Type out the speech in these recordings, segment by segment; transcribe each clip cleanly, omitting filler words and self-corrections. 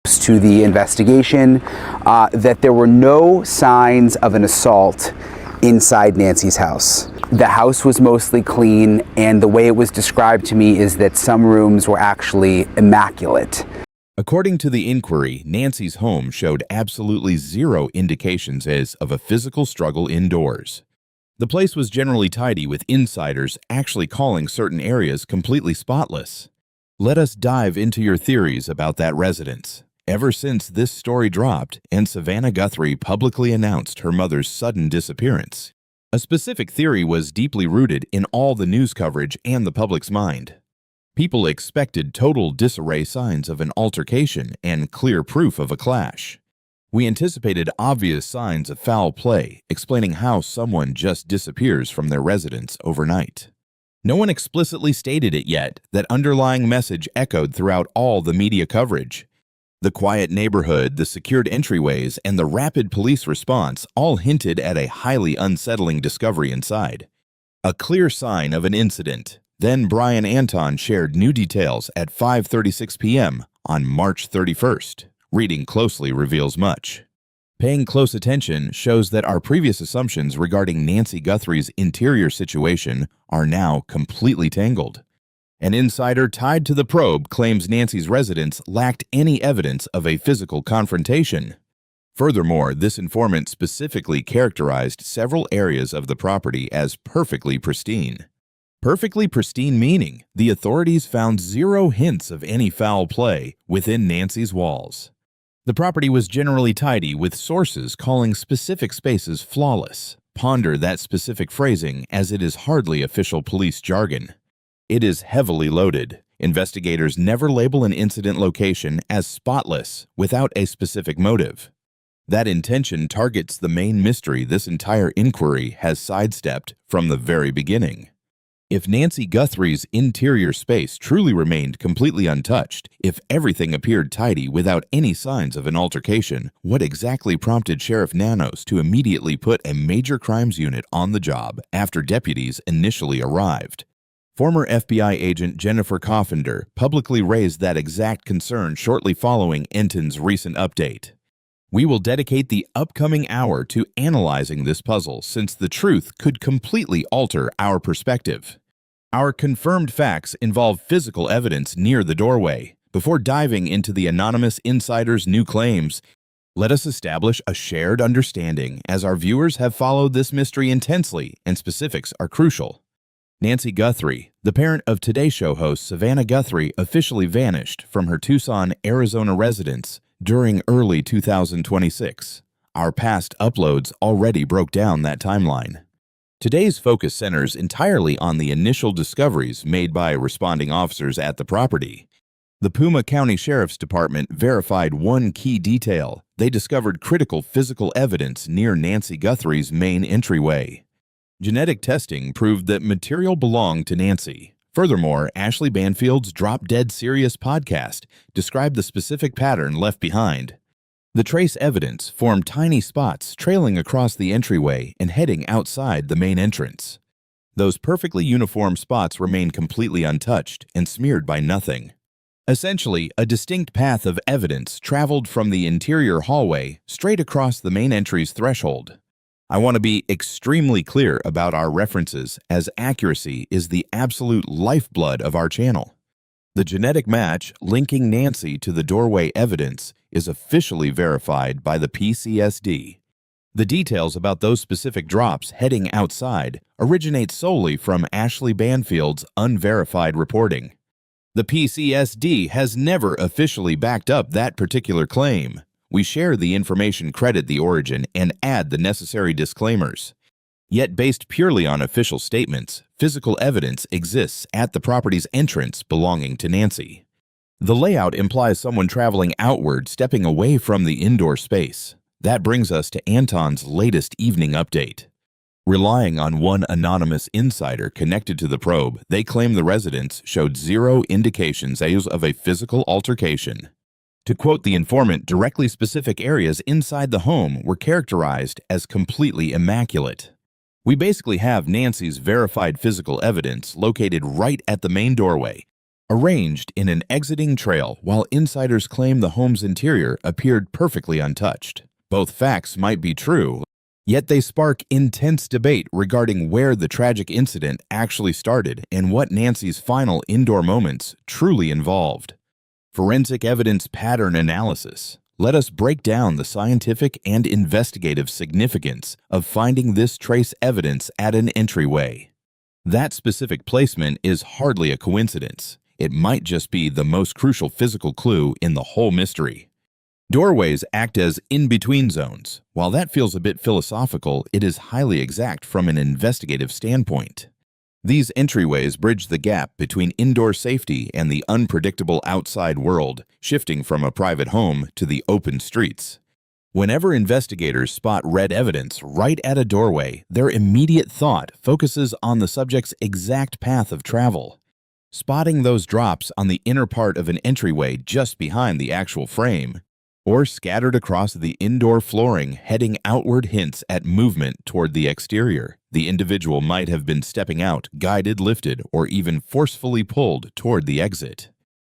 to the investigation that there were no signs of an assault inside Nancy's house. The house was mostly clean, and the way it was described to me is that some rooms were actually immaculate. According to the inquiry, Nancy's home showed absolutely zero indications of a physical struggle indoors. The place was generally tidy, with insiders actually calling certain areas completely spotless. Let us dive into your theories about that residence. Ever since this story dropped and Savannah Guthrie publicly announced her mother's sudden disappearance, a specific theory was deeply rooted in all the news coverage and the public's mind. People expected total disarray, signs of an altercation, and clear proof of a clash. We anticipated obvious signs of foul play, explaining how someone just disappears from their residence overnight. No one explicitly stated it yet. That underlying message echoed throughout all the media coverage. The quiet neighborhood, the secured entryways, and the rapid police response all hinted at a highly unsettling discovery inside. A clear sign of an incident. Then Brian Entin shared new details at 5:36 p.m. on March 31st. Reading closely reveals much. Paying close attention shows that our previous assumptions regarding Nancy Guthrie's interior situation are now completely tangled. An insider tied to the probe claims Nancy's residence lacked any evidence of a physical confrontation. Furthermore, this informant specifically characterized several areas of the property as perfectly pristine. Perfectly pristine meaning the authorities found zero hints of any foul play within Nancy's walls. The property was generally tidy, with sources calling specific spaces flawless. Ponder that specific phrasing, as it is hardly official police jargon. It is heavily loaded. Investigators never label an incident location as spotless without a specific motive. That intention targets the main mystery this entire inquiry has sidestepped from the very beginning. If Nancy Guthrie's interior space truly remained completely untouched, if everything appeared tidy without any signs of an altercation, what exactly prompted Sheriff Nanos to immediately put a major crimes unit on the job after deputies initially arrived? Former FBI agent Jennifer Coffindaffer publicly raised that exact concern shortly following Entin's recent update. We will dedicate the upcoming hour to analyzing this puzzle, since the truth could completely alter our perspective. Our confirmed facts involve physical evidence near the doorway. Before diving into the anonymous insider's new claims, let us establish a shared understanding, as our viewers have followed this mystery intensely and specifics are crucial. Nancy Guthrie, the parent of Today Show host Savannah Guthrie, officially vanished from her Tucson, Arizona residence during early 2026. Our past uploads already broke down that timeline. Today's focus centers entirely on the initial discoveries made by responding officers at the property. The Pima County Sheriff's Department verified one key detail. They discovered critical physical evidence near Nancy Guthrie's main entryway. Genetic testing proved that material belonged to Nancy. Furthermore, Ashley Banfield's Drop Dead Serious podcast described the specific pattern left behind. The trace evidence formed tiny spots trailing across the entryway and heading outside the main entrance. Those perfectly uniform spots remained completely untouched and smeared by nothing. Essentially, a distinct path of evidence traveled from the interior hallway straight across the main entry's threshold. I want to be extremely clear about our references, as accuracy is the absolute lifeblood of our channel. The genetic match linking Nancy to the doorway evidence is officially verified by the PCSD. The details about those specific drops heading outside originate solely from Ashley Banfield's unverified reporting. The PCSD has never officially backed up that particular claim. We share the information, credit the origin, and add the necessary disclaimers. Yet, based purely on official statements, physical evidence exists at the property's entrance belonging to Nancy. The layout implies someone traveling outward, stepping away from the indoor space. That brings us to Entin's latest evening update. Relying on one anonymous insider connected to the probe, they claim the residence showed zero indications of a physical altercation. To quote the informant, directly specific areas inside the home were characterized as completely immaculate. We basically have Nancy's verified physical evidence located right at the main doorway, arranged in an exiting trail, while insiders claim the home's interior appeared perfectly untouched. Both facts might be true, yet they spark intense debate regarding where the tragic incident actually started and what Nancy's final indoor moments truly involved. Forensic evidence pattern analysis. Let us break down the scientific and investigative significance of finding this trace evidence at an entryway. That specific placement is hardly a coincidence. It might just be the most crucial physical clue in the whole mystery. Doorways act as in-between zones. While that feels a bit philosophical, it is highly exact from an investigative standpoint. These entryways bridge the gap between indoor safety and the unpredictable outside world, shifting from a private home to the open streets. Whenever investigators spot red evidence right at a doorway, their immediate thought focuses on the subject's exact path of travel. Spotting those drops on the inner part of an entryway just behind the actual frame, or scattered across the indoor flooring heading outward hints at movement toward the exterior. The individual might have been stepping out, guided, lifted, or even forcefully pulled toward the exit.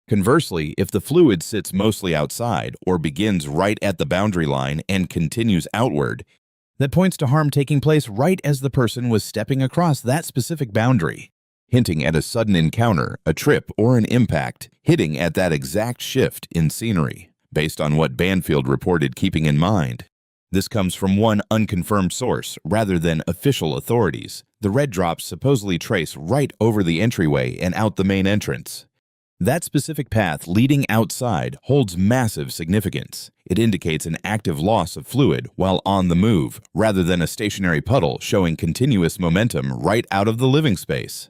Conversely, if the fluid sits mostly outside or begins right at the boundary line and continues outward, that points to harm taking place right as the person was stepping across that specific boundary, hinting at a sudden encounter, a trip, or an impact, hitting at that exact shift in scenery, based on what Banfield reported keeping in mind. This comes from one unconfirmed source rather than official authorities. The red drops supposedly trace right over the entryway and out the main entrance. That specific path leading outside holds massive significance. It indicates an active loss of fluid while on the move, rather than a stationary puddle showing continuous momentum right out of the living space.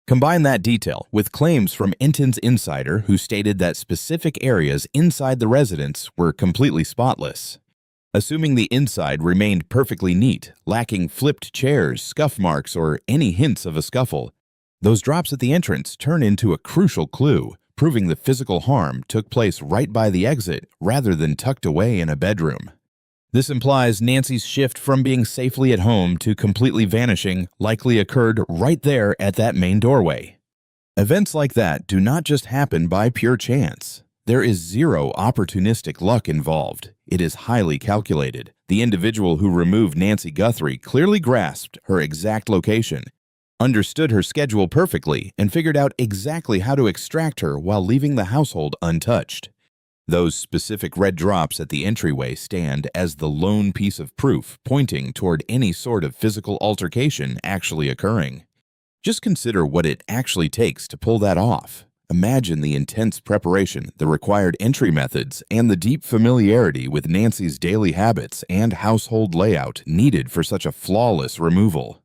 Combine that detail with claims from Entin's insider who stated that specific areas inside the residence were completely spotless. Assuming the inside remained perfectly neat, lacking flipped chairs, scuff marks, or any hints of a scuffle, those drops at the entrance turn into a crucial clue, proving the physical harm took place right by the exit rather than tucked away in a bedroom. This implies Nancy's shift from being safely at home to completely vanishing likely occurred right there at that main doorway. Events like that do not just happen by pure chance. There is zero opportunistic luck involved. It is highly calculated. The individual who removed Nancy Guthrie clearly grasped her exact location, understood her schedule perfectly, and figured out exactly how to extract her while leaving the household untouched. Those specific red drops at the entryway stand as the lone piece of proof pointing toward any sort of physical altercation actually occurring. Just consider what it actually takes to pull that off. Imagine the intense preparation, the required entry methods, and the deep familiarity with Nancy's daily habits and household layout needed for such a flawless removal.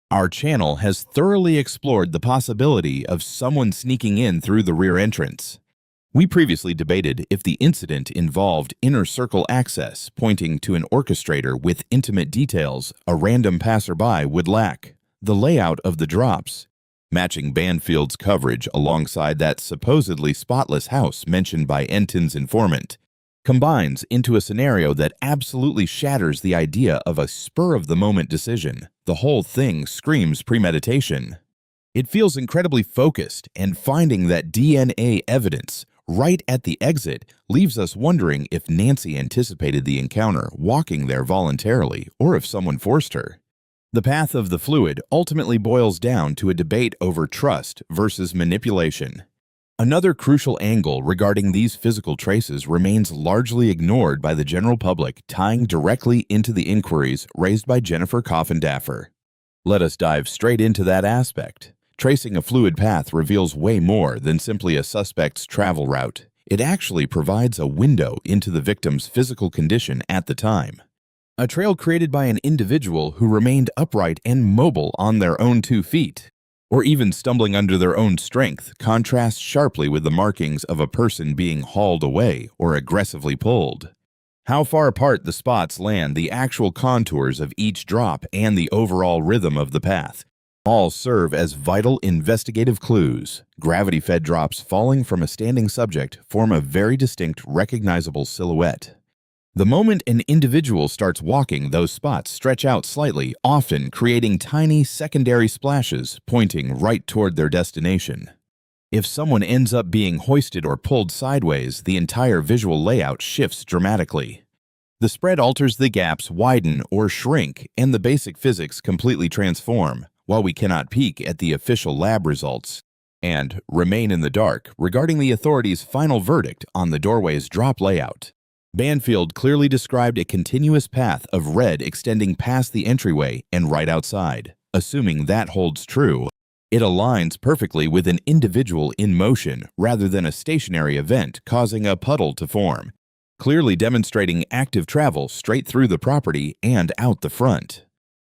Our channel has thoroughly explored the possibility of someone sneaking in through the rear entrance. We previously debated if the incident involved inner circle access, pointing to an orchestrator with intimate details a random passerby would lack. The layout of the drops, matching Banfield's coverage alongside that supposedly spotless house mentioned by Entin's informant, combines into a scenario that absolutely shatters the idea of a spur-of-the-moment decision. The whole thing screams premeditation. It feels incredibly focused, and finding that DNA evidence right at the exit leaves us wondering if Nancy anticipated the encounter, walking there voluntarily, or if someone forced her. The path of the fluid ultimately boils down to a debate over trust versus manipulation. Another crucial angle regarding these physical traces remains largely ignored by the general public, tying directly into the inquiries raised by Jennifer Coffindaffer. Let us dive straight into that aspect. Tracing a fluid path reveals way more than simply a suspect's travel route. It actually provides a window into the victim's physical condition at the time. A trail created by an individual who remained upright and mobile on their own 2 feet, or even stumbling under their own strength, contrasts sharply with the markings of a person being hauled away or aggressively pulled. How far apart the spots land, the actual contours of each drop, and the overall rhythm of the path all serve as vital investigative clues. Gravity-fed drops falling from a standing subject form a very distinct, recognizable silhouette. The moment an individual starts walking, those spots stretch out slightly, often creating tiny secondary splashes pointing right toward their destination. If someone ends up being hoisted or pulled sideways, the entire visual layout shifts dramatically. The spread alters, the gaps widen or shrink, and the basic physics completely transform, while we cannot peek at the official lab results and remain in the dark regarding the authorities' final verdict on the doorway's drop layout. Banfield clearly described a continuous path of red extending past the entryway and right outside. Assuming that holds true, it aligns perfectly with an individual in motion rather than a stationary event causing a puddle to form, clearly demonstrating active travel straight through the property and out the front.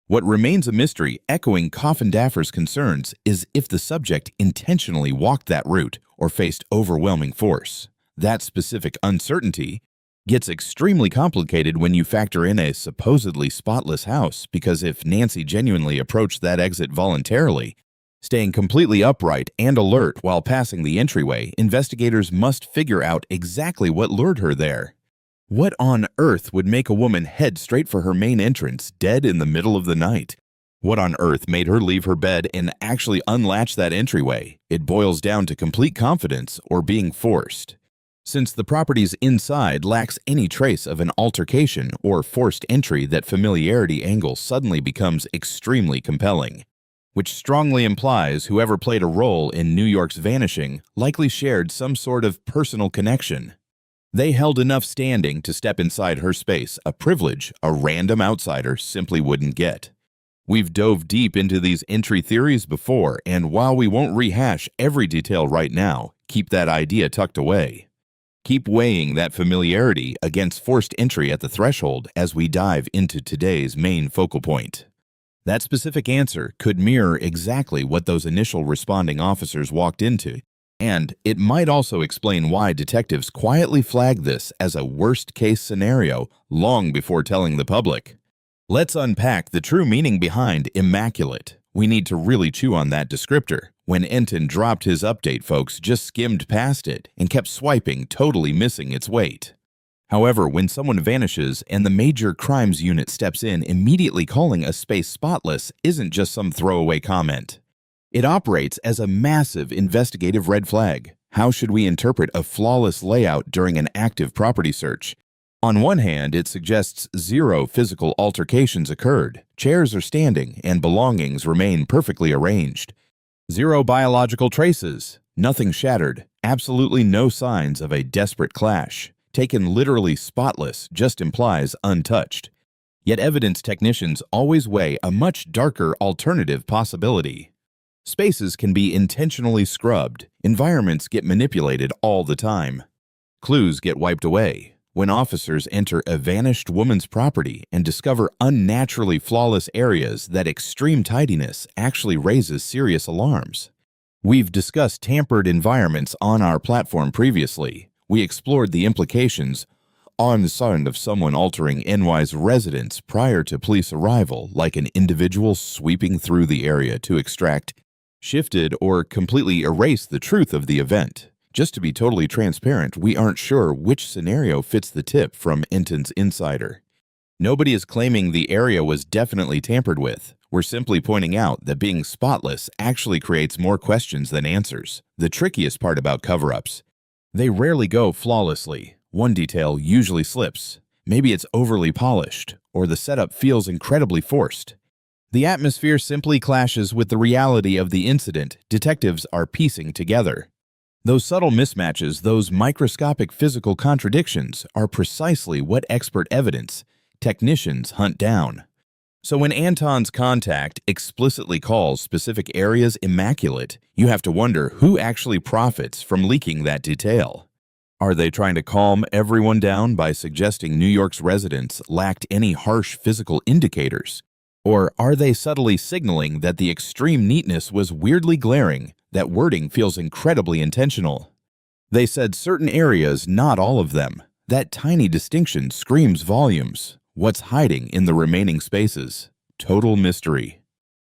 What remains a mystery, echoing Coffindaffer's concerns, is if the subject intentionally walked that route or faced overwhelming force. That specific uncertainty gets extremely complicated when you factor in a supposedly spotless house, because if Nancy genuinely approached that exit voluntarily, staying completely upright and alert while passing the entryway, investigators must figure out exactly what lured her there. What on earth would make a woman head straight for her main entrance dead in the middle of the night? What on earth made her leave her bed and actually unlatch that entryway? It boils down to complete confidence or being forced. Since the property's inside lacks any trace of an altercation or forced entry, that familiarity angle suddenly becomes extremely compelling, which strongly implies whoever played a role in New York's vanishing likely shared some sort of personal connection. They held enough standing to step inside her space, a privilege a random outsider simply wouldn't get. We've dove deep into these entry theories before, and while we won't rehash every detail right now, keep that idea tucked away. Keep weighing that familiarity against forced entry at the threshold as we dive into today's main focal point. That specific answer could mirror exactly what those initial responding officers walked into, and it might also explain why detectives quietly flagged this as a worst-case scenario long before telling the public. Let's unpack the true meaning behind immaculate. We need to really chew on that descriptor. When Entin dropped his update, folks just skimmed past it and kept swiping, totally missing its weight. However, when someone vanishes and the Major Crimes Unit steps in, immediately calling a space spotless isn't just some throwaway comment. It operates as a massive investigative red flag. How should we interpret a flawless layout during an active property search? On one hand, it suggests zero physical altercations occurred. Chairs are standing and belongings remain perfectly arranged. Zero biological traces. Nothing shattered. Absolutely no signs of a desperate clash. Taken literally, spotless just implies untouched. Yet evidence technicians always weigh a much darker alternative possibility. Spaces can be intentionally scrubbed. Environments get manipulated all the time. Clues get wiped away. When officers enter a vanished woman's property and discover unnaturally flawless areas, that extreme tidiness actually raises serious alarms. We've discussed tampered environments on our platform previously. We explored the implications on the sound of someone altering NY's residence prior to police arrival, like an individual sweeping through the area to extract, shifted, or completely erase the truth of the event. Just to be totally transparent, we aren't sure which scenario fits the tip from Entin's insider. Nobody is claiming the area was definitely tampered with. We're simply pointing out that being spotless actually creates more questions than answers. The trickiest part about cover-ups: they rarely go flawlessly. One detail usually slips. Maybe it's overly polished, or the setup feels incredibly forced. The atmosphere simply clashes with the reality of the incident detectives are piecing together. Those subtle mismatches, those microscopic physical contradictions, are precisely what expert evidence technicians hunt down. So when Anton's contact explicitly calls specific areas immaculate, you have to wonder who actually profits from leaking that detail. Are they trying to calm everyone down by suggesting New York's residents lacked any harsh physical indicators? Or are they subtly signaling that the extreme neatness was weirdly glaring? That wording feels incredibly intentional. They said certain areas, not all of them. That tiny distinction screams volumes. What's hiding in the remaining spaces? Total mystery.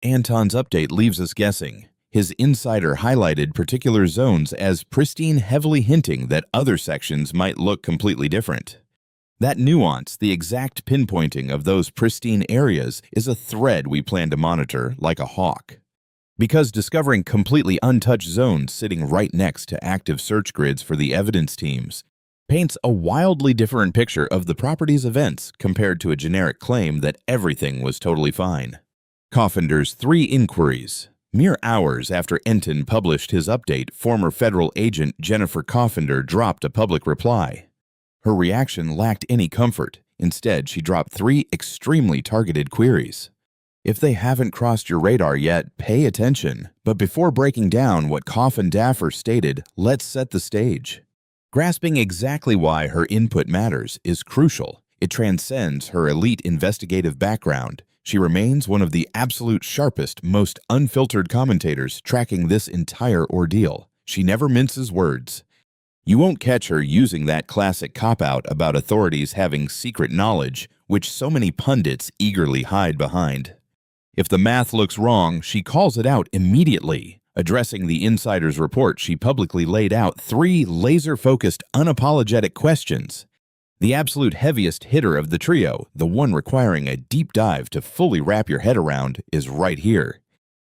Anton's update leaves us guessing. His insider highlighted particular zones as pristine, heavily hinting that other sections might look completely different. That nuance, the exact pinpointing of those pristine areas, is a thread we plan to monitor like a hawk. Because discovering completely untouched zones sitting right next to active search grids for the evidence teams paints a wildly different picture of the property's events compared to a generic claim that everything was totally fine. Coffindar's 3 inquiries. Mere hours after Entin published his update, former federal agent Jennifer Coffindaffer dropped a public reply. Her reaction lacked any comfort. Instead, she dropped 3 extremely targeted queries. If they haven't crossed your radar yet, pay attention. But before breaking down what Coffindaffer stated, let's set the stage. Grasping exactly why her input matters is crucial. It transcends her elite investigative background. She remains one of the absolute sharpest, most unfiltered commentators tracking this entire ordeal. She never minces words. You won't catch her using that classic cop-out about authorities having secret knowledge, which so many pundits eagerly hide behind. If the math looks wrong, she calls it out immediately. Addressing the insider's report, she publicly laid out 3 laser-focused, unapologetic questions. The absolute heaviest hitter of the trio, the one requiring a deep dive to fully wrap your head around, is right here.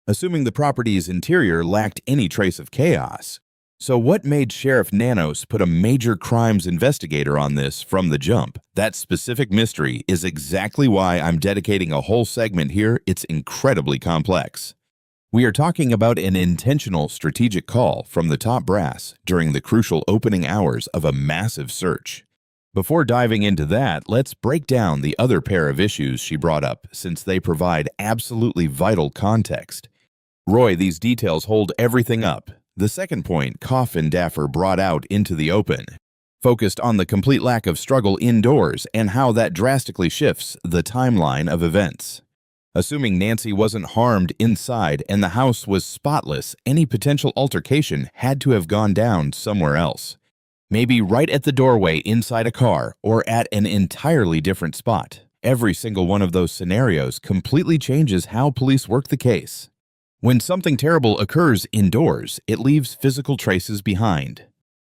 Assuming the property's interior lacked any trace of chaos. So what made Sheriff Nanos put a major crimes investigator on this from the jump? That specific mystery is exactly why I'm dedicating a whole segment here. It's incredibly complex. We are talking about an intentional strategic call from the top brass during the crucial opening hours of a massive search. Before diving into that, let's break down the other pair of issues she brought up, since they provide absolutely vital context. Roy, these details hold everything up. The second point Coffindaffer brought out into the open focused on the complete lack of struggle indoors and how that drastically shifts the timeline of events. Assuming Nancy wasn't harmed inside and the house was spotless, any potential altercation had to have gone down somewhere else. Maybe right at the doorway inside a car or at an entirely different spot. Every single one of those scenarios completely changes how police work the case. When something terrible occurs indoors, it leaves physical traces behind.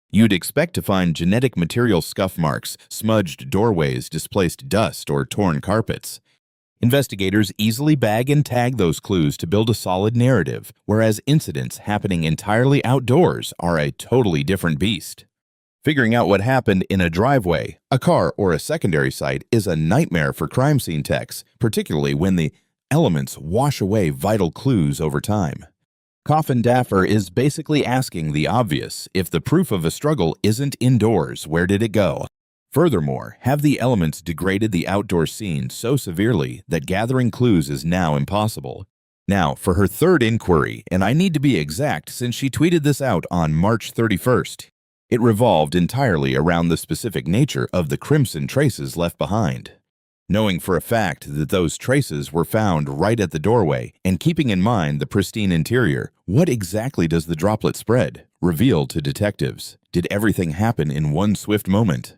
You'd expect to find genetic material scuff marks, smudged doorways, displaced dust, or torn carpets. Investigators easily bag and tag those clues to build a solid narrative, whereas incidents happening entirely outdoors are a totally different beast. Figuring out what happened in a driveway, a car, or a secondary site is a nightmare for crime scene techs, particularly when the elements wash away vital clues over time. Coffindaffer is basically asking the obvious: if the proof of a struggle isn't indoors, where did it go? Furthermore, have the elements degraded the outdoor scene so severely that gathering clues is now impossible? Now, for her third inquiry, and I need to be exact since she tweeted this out on March 31st. It revolved entirely around the specific nature of the crimson traces left behind. Knowing for a fact that those traces were found right at the doorway, and keeping in mind the pristine interior, what exactly does the droplet spread reveal to detectives? Did everything happen in one swift moment?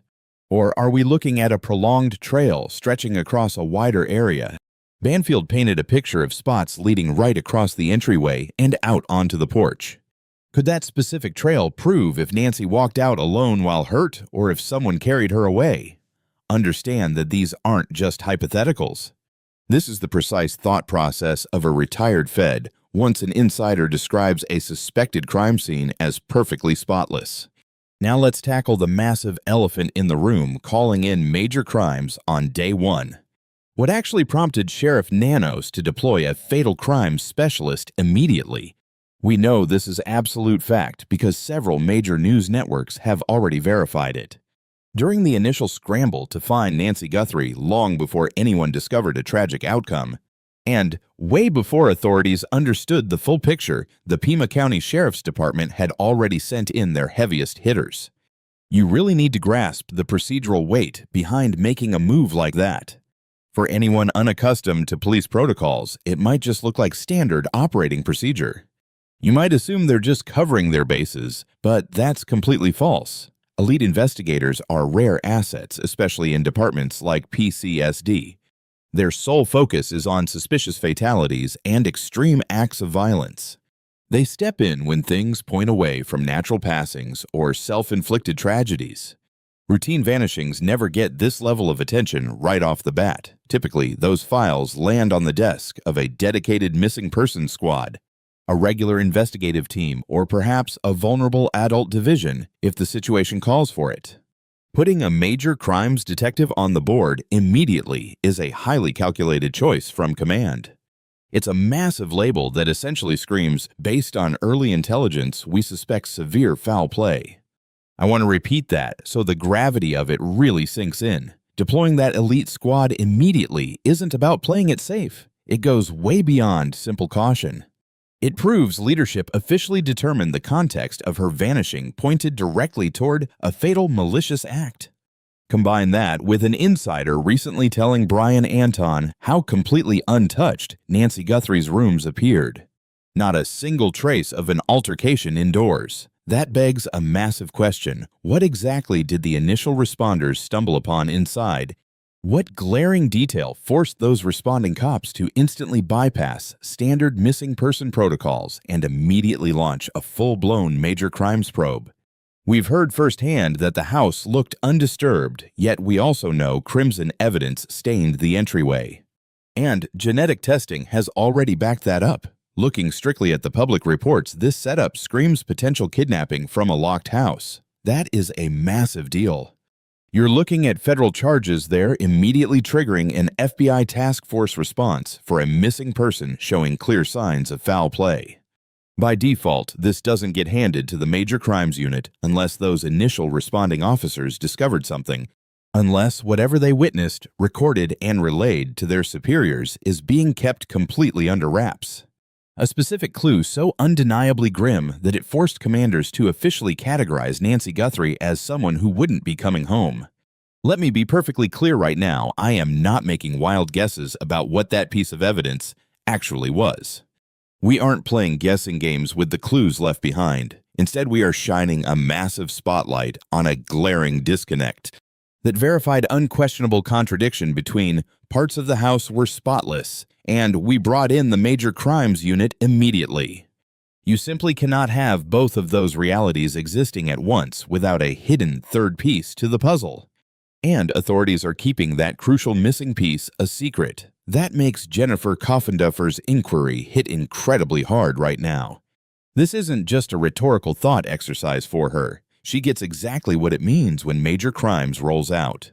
Or are we looking at a prolonged trail stretching across a wider area? Banfield painted a picture of spots leading right across the entryway and out onto the porch. Could that specific trail prove if Nancy walked out alone while hurt, or if someone carried her away? Understand that these aren't just hypotheticals. This is the precise thought process of a retired Fed once an insider describes a suspected crime scene as perfectly spotless. Now let's tackle the massive elephant in the room calling in major crimes on day 1. What actually prompted Sheriff Nanos to deploy a fatal crimes specialist immediately? We know this is absolute fact because several major news networks have already verified it. During the initial scramble to find Nancy Guthrie long before anyone discovered a tragic outcome, and way before authorities understood the full picture, the Pima County Sheriff's Department had already sent in their heaviest hitters. You really need to grasp the procedural weight behind making a move like that. For anyone unaccustomed to police protocols, it might just look like standard operating procedure. You might assume they're just covering their bases, but that's completely false. Elite investigators are rare assets, especially in departments like PCSD. Their sole focus is on suspicious fatalities and extreme acts of violence. They step in when things point away from natural passings or self-inflicted tragedies. Routine vanishings never get this level of attention right off the bat. Typically, those files land on the desk of a dedicated missing persons squad. a regular investigative team, or perhaps a vulnerable adult division if the situation calls for it. Putting a major crimes detective on the board immediately is a highly calculated choice from command. It's a massive label that essentially screams, based on early intelligence, we suspect severe foul play. I want to repeat that so the gravity of it really sinks in. Deploying that elite squad immediately isn't about playing it safe. It goes way beyond simple caution. It proves leadership officially determined the context of her vanishing pointed directly toward a fatal malicious act. Combine that with an insider recently telling Brian Entin how completely untouched Nancy Guthrie's rooms appeared. Not a single trace of an altercation indoors. That begs a massive question. What exactly did the initial responders stumble upon inside? What glaring detail forced those responding cops to instantly bypass standard missing person protocols and immediately launch a full-blown major crimes probe? We've heard firsthand that the house looked undisturbed, yet we also know crimson evidence stained the entryway. And genetic testing has already backed that up. Looking strictly at the public reports, this setup screams potential kidnapping from a locked house. That is a massive deal. You're looking at federal charges there immediately triggering an FBI task force response for a missing person showing clear signs of foul play. By default, this doesn't get handed to the Major Crimes Unit unless those initial responding officers discovered something, unless whatever they witnessed, recorded, and relayed to their superiors is being kept completely under wraps. A specific clue so undeniably grim that it forced commanders to officially categorize Nancy Guthrie as someone who wouldn't be coming home. Let me be perfectly clear right now, I am not making wild guesses about what that piece of evidence actually was. We aren't playing guessing games with the clues left behind. Instead, we are shining a massive spotlight on a glaring disconnect that verified unquestionable contradiction between parts of the house were spotless and we brought in the Major Crimes Unit immediately. You simply cannot have both of those realities existing at once without a hidden third piece to the puzzle. And authorities are keeping that crucial missing piece a secret. That makes Jennifer Coffindaffer's inquiry hit incredibly hard right now. This isn't just a rhetorical thought exercise for her. She gets exactly what it means when major crimes rolls out.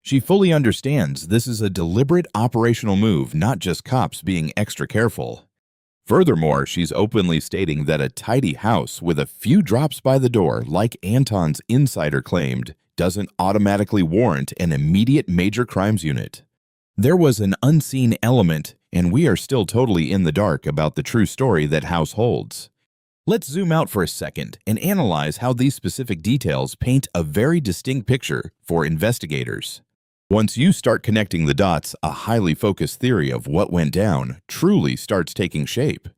She fully understands this is a deliberate operational move, not just cops being extra careful. Furthermore, she's openly stating that a tidy house with a few drops by the door, like Entin's insider claimed, doesn't automatically warrant an immediate Major Crimes Unit. There was an unseen element, and we are still totally in the dark about the true story that house holds. Let's zoom out for a second and analyze how these specific details paint a very distinct picture for investigators. Once you start connecting the dots, a highly focused theory of what went down truly starts taking shape.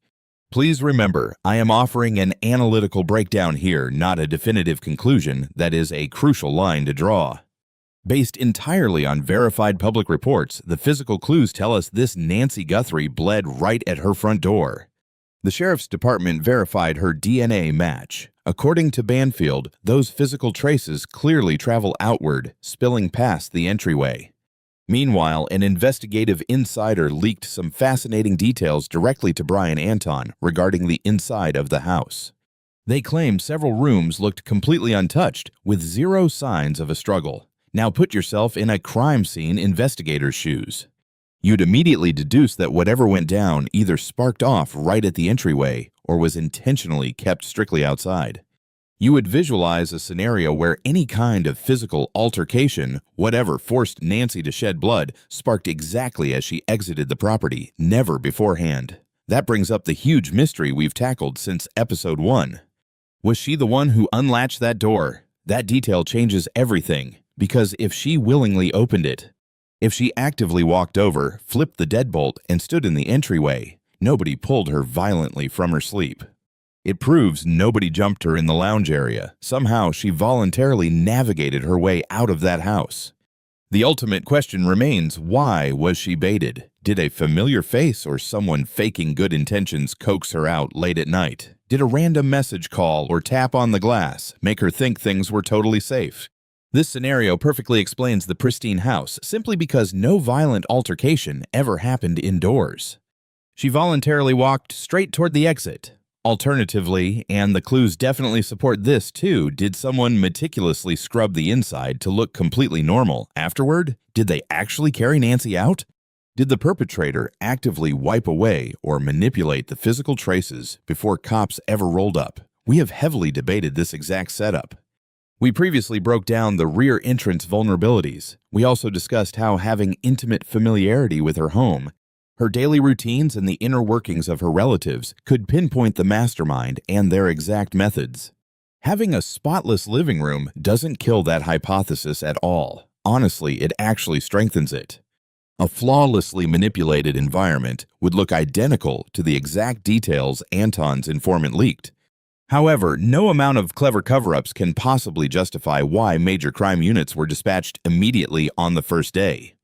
Please remember, I am offering an analytical breakdown here, not a definitive conclusion that is a crucial line to draw. Based entirely on verified public reports, the physical clues tell us this Nancy Guthrie bled right at her front door. The Sheriff's Department verified her DNA match. According to Banfield, those physical traces clearly travel outward, spilling past the entryway. Meanwhile, an investigative insider leaked some fascinating details directly to Brian Entin regarding the inside of the house. They claimed several rooms looked completely untouched, with zero signs of a struggle. Now put yourself in a crime scene investigator's shoes. You'd immediately deduce that whatever went down either sparked off right at the entryway or was intentionally kept strictly outside. You would visualize a scenario where any kind of physical altercation, whatever forced Nancy to shed blood, sparked exactly as she exited the property, never beforehand. That brings up the huge mystery we've tackled since episode 1. Was she the one who unlatched that door? That detail changes everything. Because if she willingly opened it, if she actively walked over, flipped the deadbolt, and stood in the entryway, nobody pulled her violently from her sleep. It proves nobody jumped her in the lounge area. Somehow she voluntarily navigated her way out of that house. The ultimate question remains, why was she baited? Did a familiar face or someone faking good intentions coax her out late at night? Did a random message call or tap on the glass make her think things were totally safe? This scenario perfectly explains the pristine house simply because no violent altercation ever happened indoors. She voluntarily walked straight toward the exit. Alternatively, and the clues definitely support this too, did someone meticulously scrub the inside to look completely normal? Afterward, did they actually carry Nancy out? Did the perpetrator actively wipe away or manipulate the physical traces before cops ever rolled up? We have heavily debated this exact setup. We previously broke down the rear entrance vulnerabilities. We also discussed how having intimate familiarity with her home, her daily routines, and the inner workings of her relatives could pinpoint the mastermind and their exact methods. Having a spotless living room doesn't kill that hypothesis at all. Honestly, it actually strengthens it. A flawlessly manipulated environment would look identical to the exact details Anton's informant leaked. However, no amount of clever cover-ups can possibly justify why major crime units were dispatched immediately on the first day.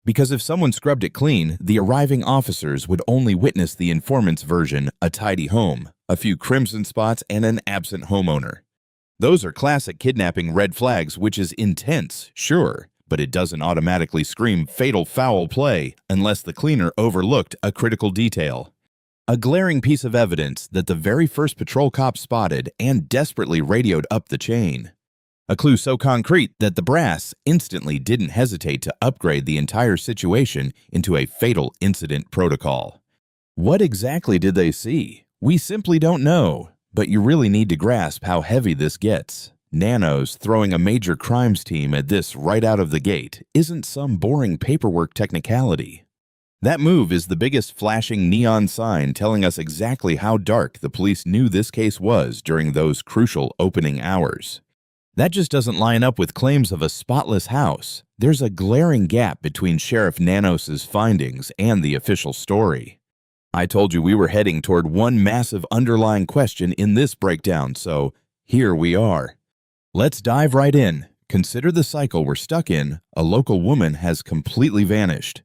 Because if someone scrubbed it clean, the arriving officers would only witness the informant's version, a tidy home, a few crimson spots, and an absent homeowner. Those are classic kidnapping red flags, which is intense, sure, but it doesn't automatically scream fatal foul play unless the cleaner overlooked a critical detail. A glaring piece of evidence that the very first patrol cop spotted and desperately radioed up the chain. A clue so concrete that the brass instantly didn't hesitate to upgrade the entire situation into a fatal incident protocol. What exactly did they see? We simply don't know, but you really need to grasp how heavy this gets. Nanos throwing a major crimes team at this right out of the gate isn't some boring paperwork technicality. That move is the biggest flashing neon sign telling us exactly how dark the police knew this case was during those crucial opening hours. That just doesn't line up with claims of a spotless house. There's a glaring gap between Sheriff Nanos' findings and the official story. I told you we were heading toward one massive underlying question in this breakdown, so here we are. Let's dive right in. Consider the cycle we're stuck in. A local woman has completely vanished.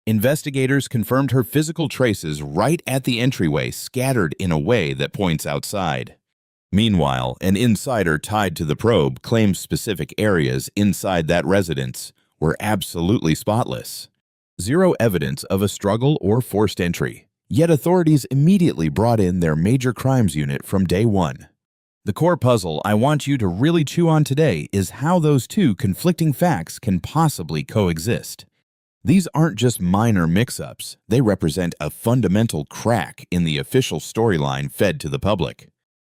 Investigators confirmed her physical traces right at the entryway, scattered in a way that points outside. Meanwhile, an insider tied to the probe claims specific areas inside that residence were absolutely spotless. Zero evidence of a struggle or forced entry. Yet authorities immediately brought in their major crimes unit from day one. The core puzzle I want you to really chew on today is how those two conflicting facts can possibly coexist. These aren't just minor mix-ups. They represent a fundamental crack in the official storyline fed to the public.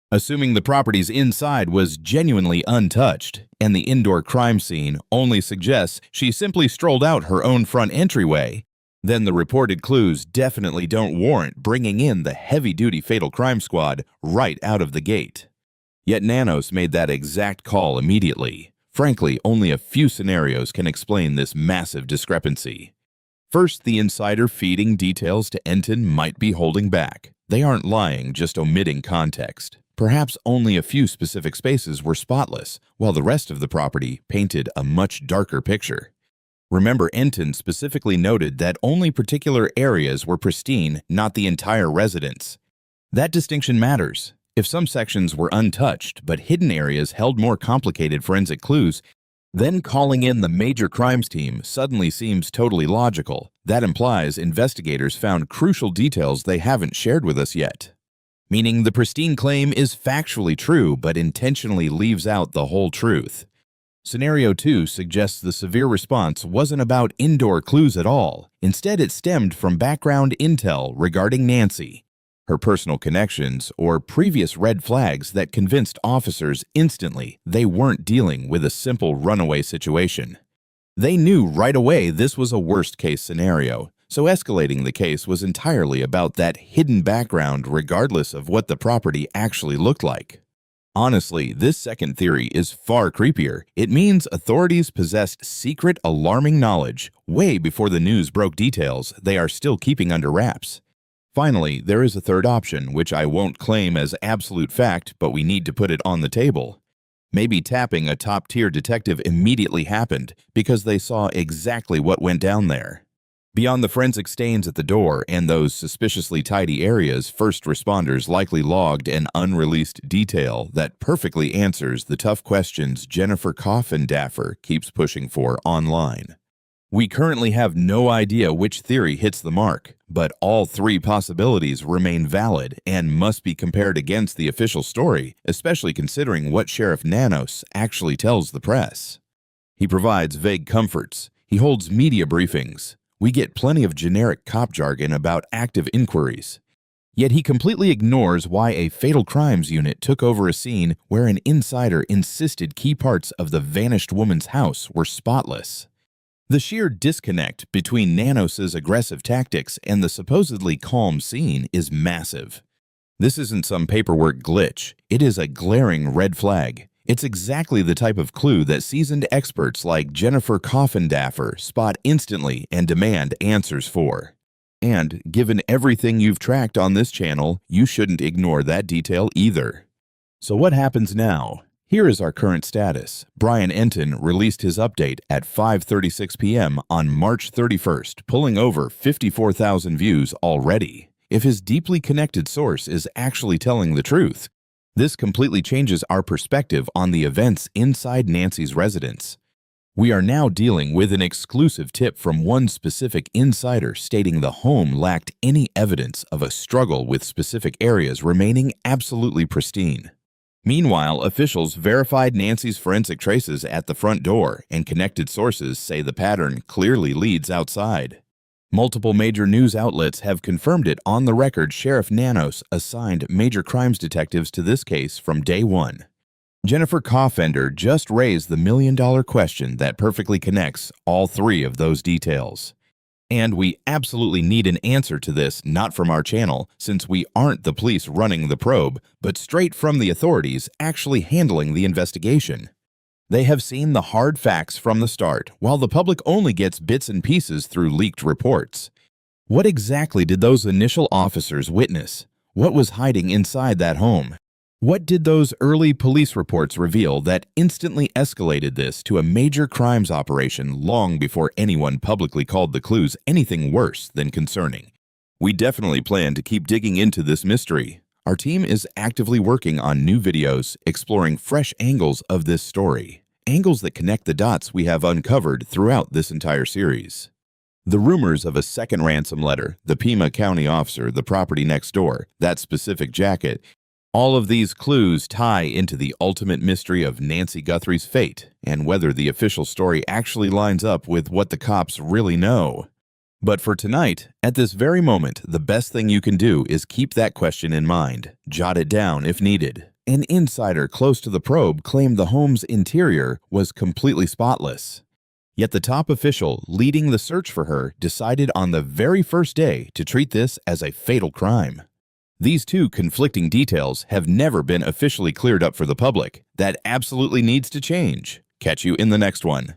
Assuming the property's inside was genuinely untouched, and the indoor crime scene only suggests she simply strolled out her own front entryway, then the reported clues definitely don't warrant bringing in the heavy-duty fatal crime squad right out of the gate. Yet Nanos made that exact call immediately. Frankly, only a few scenarios can explain this massive discrepancy. First, the insider feeding details to Entin might be holding back. They aren't lying, just omitting context. Perhaps only a few specific spaces were spotless, while the rest of the property painted a much darker picture. Remember, Entin specifically noted that only particular areas were pristine, not the entire residence. That distinction matters. If some sections were untouched, but hidden areas held more complicated forensic clues, then calling in the major crimes team suddenly seems totally logical. That implies investigators found crucial details they haven't shared with us yet. Meaning the pristine claim is factually true, but intentionally leaves out the whole truth. Scenario 2 suggests the severe response wasn't about indoor clues at all. Instead, it stemmed from background intel regarding Nancy, her personal connections, or previous red flags that convinced officers instantly they weren't dealing with a simple runaway situation. They knew right away this was a worst-case scenario, so escalating the case was entirely about that hidden background regardless of what the property actually looked like. Honestly, this second theory is far creepier. It means authorities possessed secret, alarming knowledge way before the news broke details they are still keeping under wraps. Finally, there is a third option, which I won't claim as absolute fact, but we need to put it on the table. Maybe tapping a top-tier detective immediately happened because they saw exactly what went down there. Beyond the forensic stains at the door and those suspiciously tidy areas, first responders likely logged an unreleased detail that perfectly answers the tough questions Jennifer Coffindaffer keeps pushing for online. We currently have no idea which theory hits the mark, but all three possibilities remain valid and must be compared against the official story, especially considering what Sheriff Nanos actually tells the press. He provides vague comforts. He holds media briefings. We get plenty of generic cop jargon about active inquiries. Yet he completely ignores why a fatal crimes unit took over a scene where an insider insisted key parts of the vanished woman's house were spotless. The sheer disconnect between Nanos' aggressive tactics and the supposedly calm scene is massive. This isn't some paperwork glitch. It is a glaring red flag. It's exactly the type of clue that seasoned experts like Jennifer Coffindaffer spot instantly and demand answers for. And given everything you've tracked on this channel, you shouldn't ignore that detail either. So what happens now? Here is our current status. Brian Entin released his update at 5:36 p.m. on March 31st, pulling over 54,000 views already. If his deeply connected source is actually telling the truth, this completely changes our perspective on the events inside Nancy's residence. We are now dealing with an exclusive tip from one specific insider stating the home lacked any evidence of a struggle with specific areas remaining absolutely pristine. Meanwhile, officials verified Nancy's forensic traces at the front door, and connected sources say the pattern clearly leads outside. Multiple major news outlets have confirmed it on the record. Sheriff Nanos assigned major crimes detectives to this case from day one. Jennifer Coffindaffer just raised the million-dollar question that perfectly connects all three of those details. And we absolutely need an answer to this, not from our channel, since we aren't the police running the probe, but straight from the authorities actually handling the investigation. They have seen the hard facts from the start, while the public only gets bits and pieces through leaked reports. What exactly did those initial officers witness? What was hiding inside that home? What did those early police reports reveal that instantly escalated this to a major crimes operation long before anyone publicly called the clues anything worse than concerning? We definitely plan to keep digging into this mystery. Our team is actively working on new videos exploring fresh angles of this story, angles that connect the dots we have uncovered throughout this entire series. The rumors of a second ransom letter, the Pima County officer, the property next door, that specific jacket, all of these clues tie into the ultimate mystery of Nancy Guthrie's fate and whether the official story actually lines up with what the cops really know. But for tonight, at this very moment, the best thing you can do is keep that question in mind. Jot it down if needed. An insider close to the probe claimed the home's interior was completely spotless. Yet the top official leading the search for her decided on the very first day to treat this as a fatal crime. These two conflicting details have never been officially cleared up for the public. That absolutely needs to change. Catch you in the next one.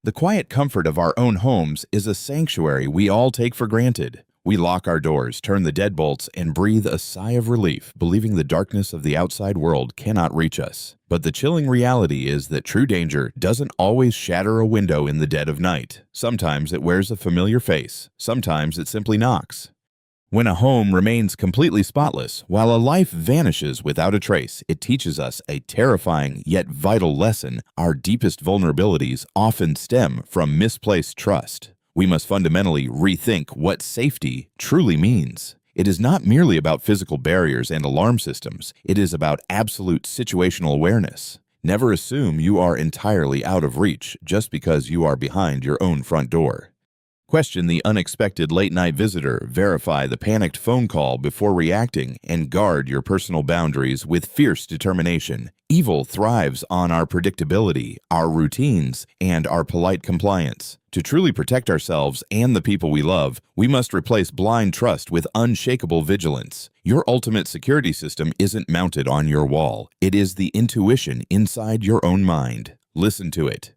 The quiet comfort of our own homes is a sanctuary we all take for granted. We lock our doors, turn the deadbolts, and breathe a sigh of relief, believing the darkness of the outside world cannot reach us. But the chilling reality is that true danger doesn't always shatter a window in the dead of night. Sometimes it wears a familiar face. Sometimes it simply knocks. When a home remains completely spotless, while a life vanishes without a trace, it teaches us a terrifying yet vital lesson. Our deepest vulnerabilities often stem from misplaced trust. We must fundamentally rethink what safety truly means. It is not merely about physical barriers and alarm systems. It is about absolute situational awareness. Never assume you are entirely out of reach just because you are behind your own front door. Question the unexpected late-night visitor, verify the panicked phone call before reacting, and guard your personal boundaries with fierce determination. Evil thrives on our predictability, our routines, and our polite compliance. To truly protect ourselves and the people we love, we must replace blind trust with unshakable vigilance. Your ultimate security system isn't mounted on your wall. It is the intuition inside your own mind. Listen to it.